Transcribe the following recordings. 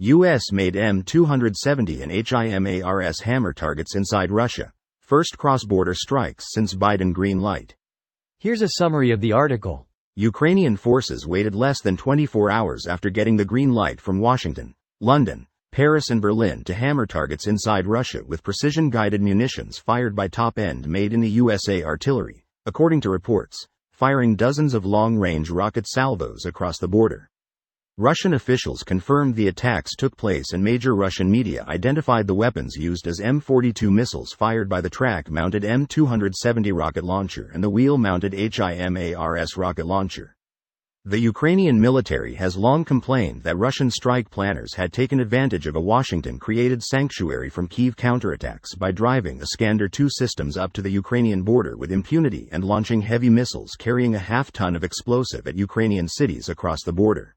U.S.-made M270 and HIMARS hammer targets inside Russia. First cross-border strikes since Biden green light. Here's a summary of the article. Ukrainian forces waited less than 24 hours after getting the green light from Washington, London, Paris and Berlin to hammer targets inside Russia with precision-guided munitions fired by top-end made-in-the-USA artillery, according to reports, firing dozens of long-range rocket salvos across the border. Russian officials confirmed the attacks took place and major Russian media identified the weapons used as M42 missiles fired by the track-mounted M270 rocket launcher and the wheel-mounted HIMARS rocket launcher. The Ukrainian military has long complained that Russian strike planners had taken advantage of a Washington-created sanctuary from Kyiv counterattacks by driving Iskander-2 systems up to the Ukrainian border with impunity and launching heavy missiles carrying a half-ton of explosive at Ukrainian cities across the border.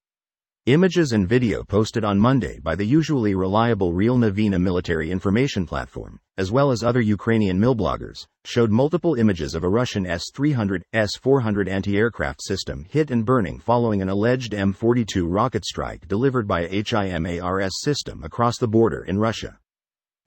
Images and video posted on Monday by the usually reliable Real Novina military information platform, as well as other Ukrainian milbloggers, showed multiple images of a Russian S-300, S-400 anti-aircraft system hit and burning following an alleged M42 rocket strike delivered by a HIMARS system across the border in Russia.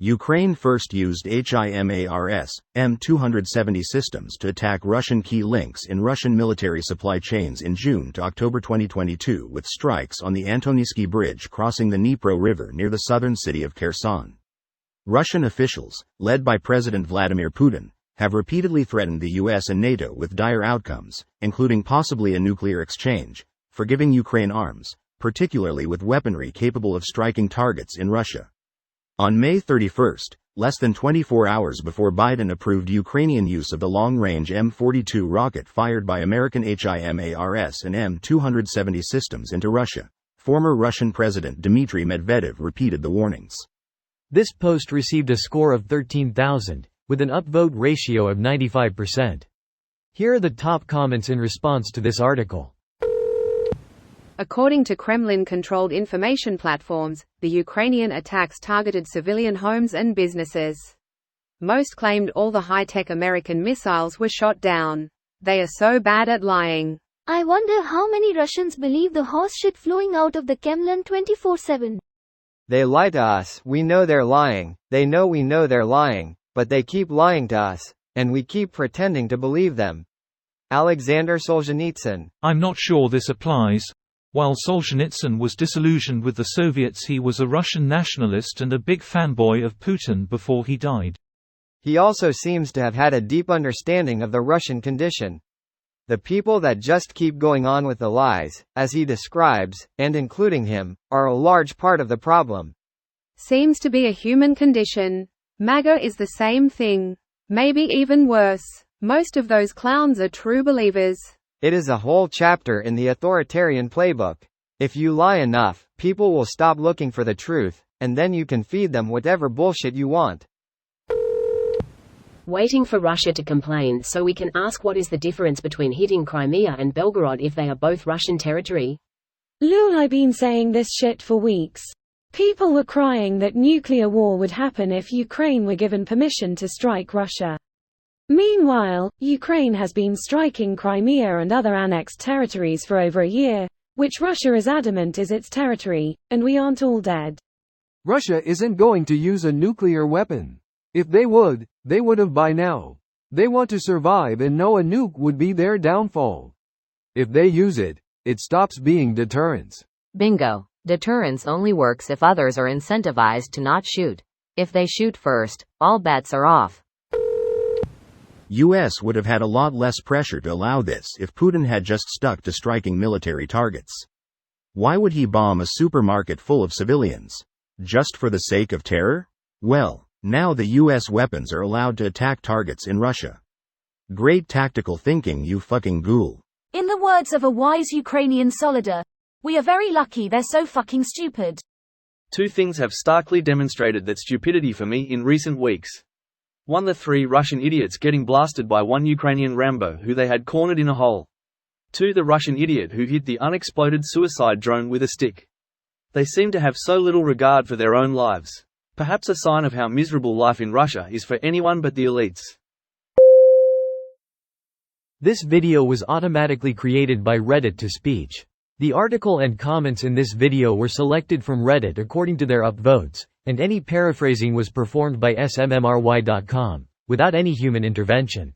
Ukraine first used HIMARS, M270 systems to attack Russian key links in Russian military supply chains in June to October 2022 with strikes on the Antonivsky Bridge crossing the Dnipro River near the southern city of Kherson. Russian officials, led by President Vladimir Putin, have repeatedly threatened the US and NATO with dire outcomes, including possibly a nuclear exchange, for giving Ukraine arms, particularly with weaponry capable of striking targets in Russia. On May 31, less than 24 hours before Biden approved Ukrainian use of the long-range M42 rocket fired by American HIMARS and M270 systems into Russia, former Russian President Dmitry Medvedev repeated the warnings. This post received a score of 13,000, with an upvote ratio of 95%. Here are the top comments in response to this article. According to Kremlin-controlled information platforms, the Ukrainian attacks targeted civilian homes and businesses. Most claimed all the high-tech American missiles were shot down. They are so bad at lying. I wonder how many Russians believe the horse shit flowing out of the Kremlin 24/7. They lie to us, we know they're lying, they know we know they're lying, but they keep lying to us, and we keep pretending to believe them. Alexander Solzhenitsyn. I'm not sure this applies. While Solzhenitsyn was disillusioned with the Soviets, he was a Russian nationalist and a big fanboy of Putin before he died. He also seems to have had a deep understanding of the Russian condition. The people that just keep going on with the lies, as he describes, and including him, are a large part of the problem. Seems to be a human condition. MAGA is the same thing. Maybe even worse. Most of those clowns are true believers. It is a whole chapter in the authoritarian playbook. If you lie enough, people will stop looking for the truth, and then you can feed them whatever bullshit you want. Waiting for Russia to complain so we can ask what is the difference between hitting Crimea and Belgorod if they are both Russian territory? Lol, I've been saying this shit for weeks. People were crying that nuclear war would happen if Ukraine were given permission to strike Russia. Meanwhile, Ukraine has been striking Crimea and other annexed territories for over a year, which Russia is adamant is its territory, and we aren't all dead. Russia isn't going to use a nuclear weapon. If they would have by now. They want to survive and know a nuke would be their downfall. If they use it, it stops being deterrence. Bingo. Deterrence only works if others are incentivized to not shoot. If they shoot first, all bets are off. U.S. would have had a lot less pressure to allow this if Putin had just stuck to striking military targets. Why would he bomb a supermarket full of civilians? Just for the sake of terror? Well, now the U.S. weapons are allowed to attack targets in Russia. Great tactical thinking, you fucking ghoul. In the words of a wise Ukrainian soldier, we are very lucky they're so fucking stupid. Two things have starkly demonstrated that stupidity for me in recent weeks. 1. The 3 Russian idiots getting blasted by 1 Ukrainian Rambo who they had cornered in a hole. 2. The Russian idiot who hit the unexploded suicide drone with a stick. They seem to have so little regard for their own lives. Perhaps a sign of how miserable life in Russia is for anyone but the elites. This video was automatically created by Reddit to speech. The article and comments in this video were selected from Reddit according to their upvotes, and any paraphrasing was performed by smmry.com, without any human intervention.